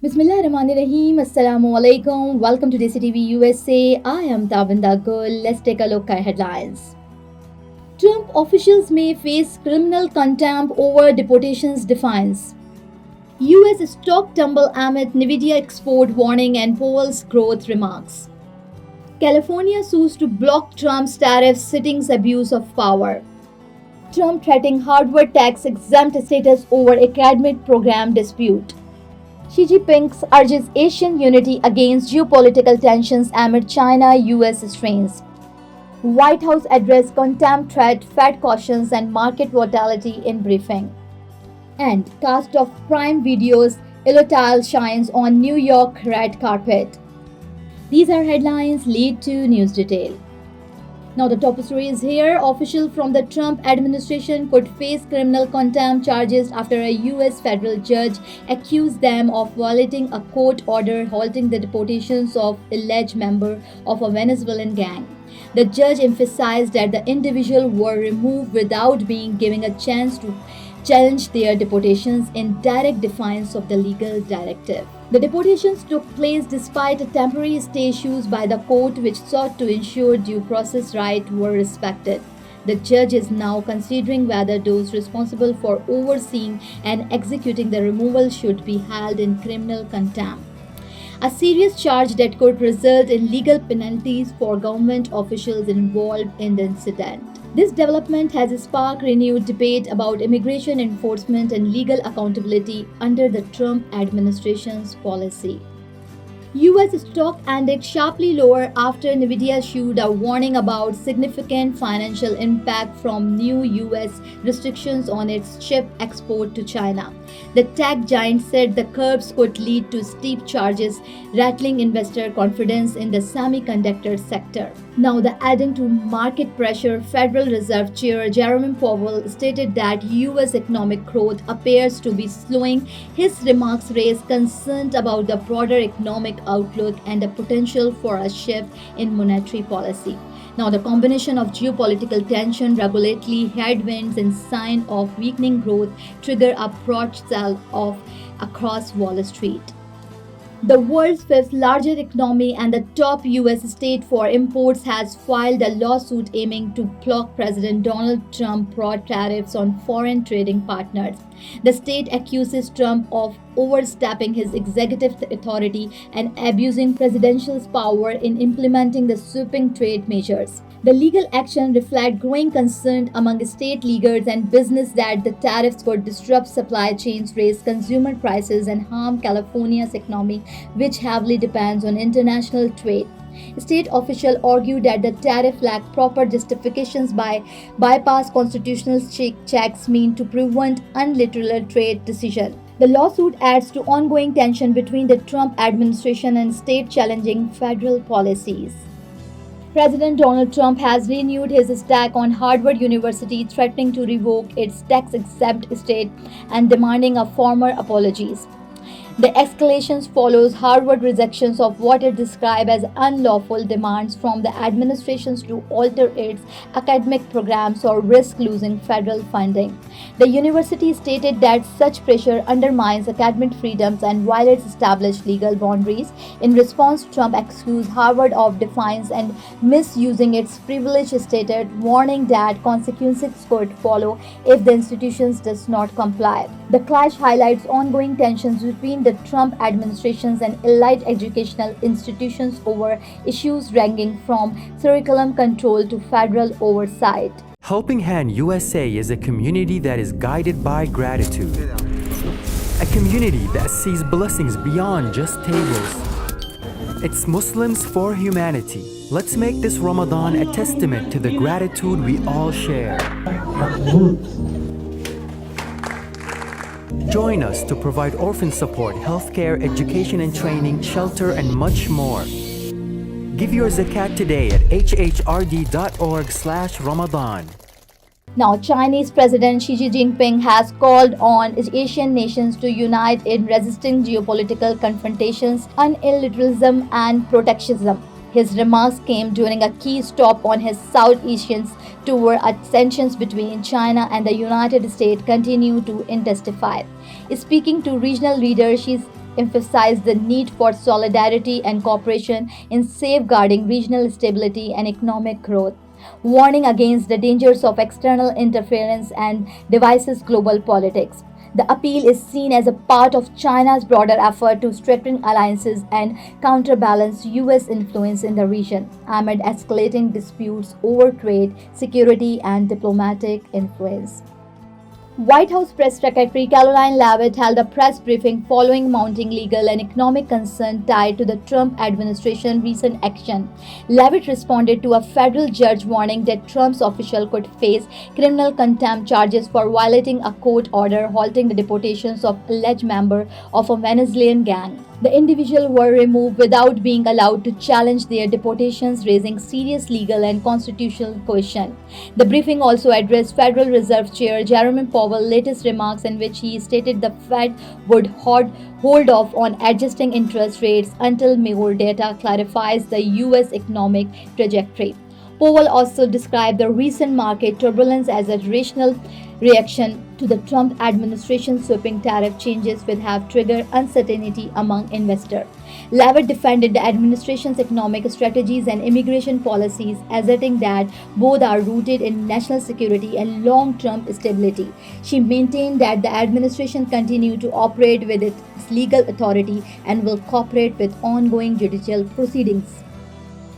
Bismillahirrahmanirrahim. Assalamu alaikum. Welcome to DCTV USA. I am Tabinda Gul. Let's take a look at headlines. Trump officials may face criminal contempt over deportations defiance. US stock tumble amid Nvidia export warning and Powell's growth remarks. California sues to block Trump's tariffs, citing abuse of power. Trump threatening Harvard tax exempt status over academic program dispute. Xi Jinping urges Asian unity against geopolitical tensions amid China-US strains. White House addressed contempt threat, Fed cautions and market volatility in briefing. And cast of Prime Video's Illotile shines on New York red carpet. These are headlines, lead to news detail. Now the top story is here. Officials from the Trump administration could face criminal contempt charges after a US federal judge accused them of violating a court order halting the deportations of alleged member of a Venezuelan gang. The judge emphasized that the individuals were removed without being given a chance to challenge their deportations in direct defiance of the legal directive. The deportations took place despite a temporary stay issued by the court which sought to ensure due process rights were respected. The judge is now considering whether those responsible for overseeing and executing the removal should be held in criminal contempt, a serious charge that could result in legal penalties for government officials involved in the incident. This development has sparked renewed debate about immigration enforcement and legal accountability under the Trump administration's policy. US stock ended sharply lower after Nvidia issued a warning about significant financial impact from new US restrictions on its chip export to China. The tech giant said the curbs could lead to steep charges, rattling investor confidence in the semiconductor sector. Now, adding to market pressure, Federal Reserve Chair Jerome Powell stated that US economic growth appears to be slowing. His remarks raised concern about the broader economic outlook and the potential for a shift in monetary policy. Now, the combination of geopolitical tension, regulatory headwinds, and sign of weakening growth trigger a broad sell-off across Wall Street. The world's fifth largest economy and the top US state for imports has filed a lawsuit aiming to block President Donald Trump's broad tariffs on foreign trading partners. The state accuses Trump of overstepping his executive authority and abusing presidential power in implementing the sweeping trade measures. The legal action reflects growing concern among state leaders and business that the tariffs could disrupt supply chains, raise consumer prices, and harm California's economy, which heavily depends on international trade. State officials argue that the tariff lacked proper justifications by bypass constitutional checks meant to prevent unilateral trade decisions. The lawsuit adds to ongoing tension between the Trump administration and state challenging federal policies. President Donald Trump has renewed his attack on Harvard University, threatening to revoke its tax-exempt status and demanding a formal apologies. The escalations follows Harvard's rejections of what it described as unlawful demands from the administration to alter its academic programs or risk losing federal funding. The university stated that such pressure undermines academic freedoms and violates established legal boundaries. In response, Trump accused Harvard of defiance and misusing its privileged status, warning that consequences could follow if the institution does not comply. The clash highlights ongoing tensions between the Trump administrations and elite educational institutions over issues ranging from curriculum control to federal oversight. Helping Hand USA is a community that is guided by gratitude. A community that sees blessings beyond just tables. It's Muslims for humanity. Let's make this Ramadan a testament to the gratitude we all share. Join us to provide orphan support, healthcare, education and training, shelter, and much more. Give your zakat today at hhrd.org/Ramadan. Now, Chinese President Xi Jinping has called on Asian nations to unite in resisting geopolitical confrontations, unilateralism, and protectionism. His remarks came during a key stop on his South Asian tour as tensions between China and the United States continue to intensify. Speaking to regional leaders, Xi emphasized the need for solidarity and cooperation in safeguarding regional stability and economic growth, warning against the dangers of external interference and devices global politics. The appeal is seen as a part of China's broader effort to strengthen alliances and counterbalance US influence in the region amid escalating disputes over trade, security, and diplomatic influence. White House Press Secretary Caroline Leavitt held a press briefing following mounting legal and economic concern tied to the Trump administration's recent action. Leavitt responded to a federal judge warning that Trump's official could face criminal contempt charges for violating a court order halting the deportations of alleged member of a Venezuelan gang. The individuals were removed without being allowed to challenge their deportations, raising serious legal and constitutional questions. The briefing also addressed Federal Reserve Chair Jerome Powell's latest remarks, in which he stated the Fed would hold off on adjusting interest rates until more data clarifies the U.S. economic trajectory. Powell also described the recent market turbulence as a rational reaction to the Trump administration's sweeping tariff changes which have triggered uncertainty among investors. Leavitt defended the administration's economic strategies and immigration policies, asserting that both are rooted in national security and long-term stability. She maintained that the administration continues to operate with its legal authority and will cooperate with ongoing judicial proceedings.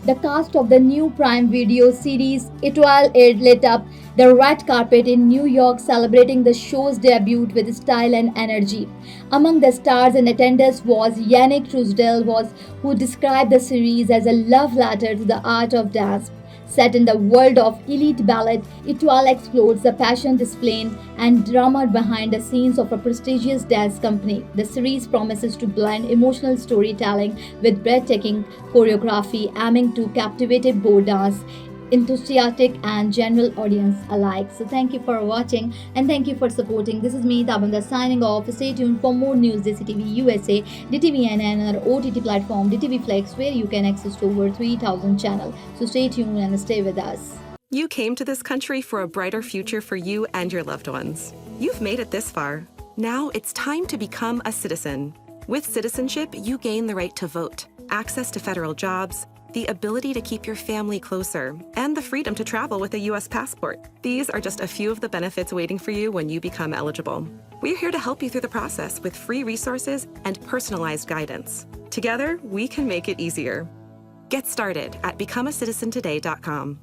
The cast of the new Prime Video series Etoile lit up the red carpet in New York, celebrating the show's debut with style and energy. Among the stars in attendance was Yannick Truesdell, who described the series as a love letter to the art of dance. Set in the world of elite ballet, Etoile explores the passion displayed and drama behind the scenes of a prestigious dance company. The series promises to blend emotional storytelling with breathtaking choreography, aiming to captivate both dance enthusiastic and general audience alike. So thank you for watching and thank you for supporting. This is me, Tabanda, signing off. Stay tuned for more news. DCTV USA, DTVN, and another OTT platform, DTV Flex, where you can access to over 3,000 channels. So stay tuned and stay with us. You came to this country for a brighter future for you and your loved ones. You've made it this far. Now it's time to become a citizen. With citizenship, you gain the right to vote, access to federal jobs, the ability to keep your family closer, and the freedom to travel with a U.S. passport. These are just a few of the benefits waiting for you when you become eligible. We're here to help you through the process with free resources and personalized guidance. Together, we can make it easier. Get started at becomeacitizentoday.com.